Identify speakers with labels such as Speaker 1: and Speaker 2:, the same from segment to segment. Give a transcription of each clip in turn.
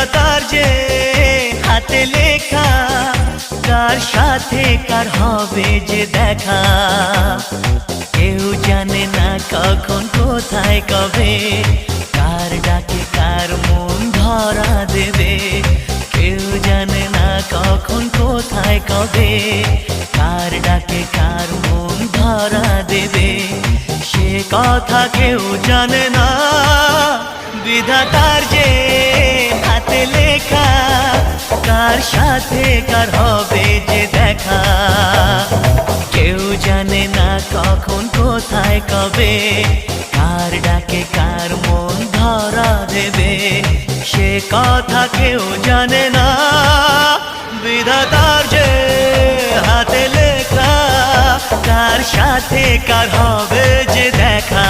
Speaker 1: বিধাতার যে হাতে লেখা, কার সাথে কার হবে যে দেখা। কেউ জানে না কখন কোথায় কবে, কার ডাকে কার মন ধরা দেবে। কেউ জানে না কখন কোথায় কবে, কার ডাকে কার মন ধরা দেবে। সে কথা কেউ জানে না, বিধাতার যে হাতে লেখা, কার সাথে কার হবে যে দেখা। কেউ জানে না কখন কোথায় কবে, কার ডাকে কার মন ধরা দেবে। সে কথা কেউ জানে না, বিধাতার যে হাতে লেখা, কার সাথে কার হবে যে দেখা।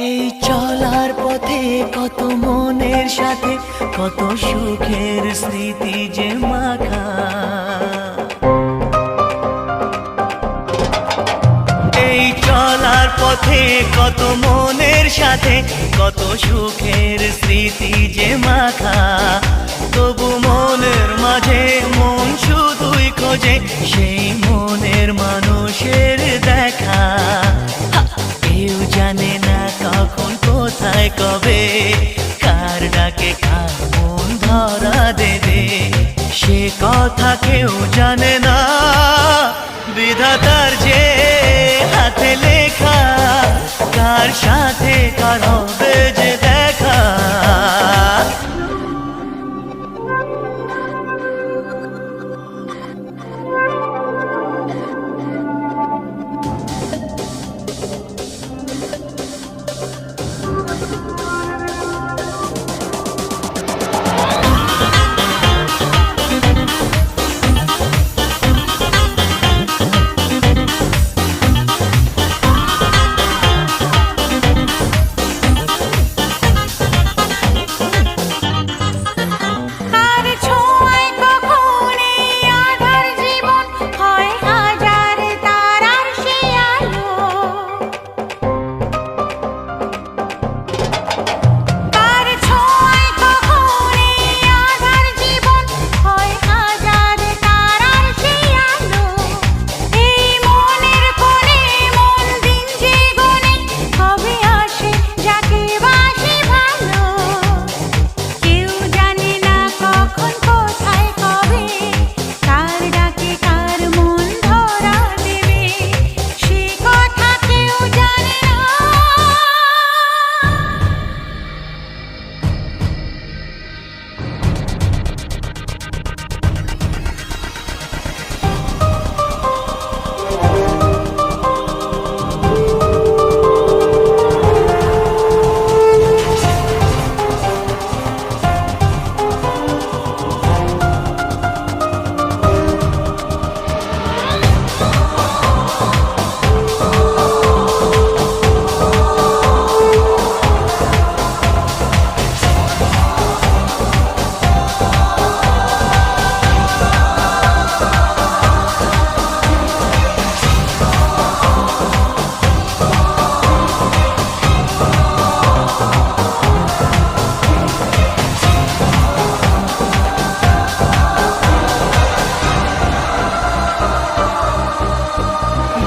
Speaker 1: এই চলার পথে কত মনের সাথে কত সুখের স্মৃতি যে মাখা। এই চলার পথে কত মনের সাথে কত সুখের স্মৃতি যে মাখা। তবু মনের মাঝে মন শুধুই খোঁজে সেই মনের মানুষের দেখা। কেউ জানে না কখন কোথায় কবে, কার ডাকে কার মন ধরা দেবে। সে কথা কেউ জানে না, বিধাতার যে হাতে লেখা, কার সাথে কার হবে যে দেখা।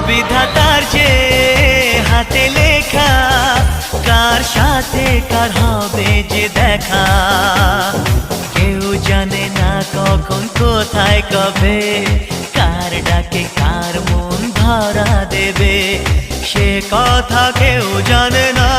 Speaker 1: বিধাতার যে হাতে লেখা, কার সাথে কার হবে যে দেখা। কেউ জানে না কখন কোথায় কবে, কার ডাকে কার মন ধরা দেবে। সে কথা কেউ জানে না,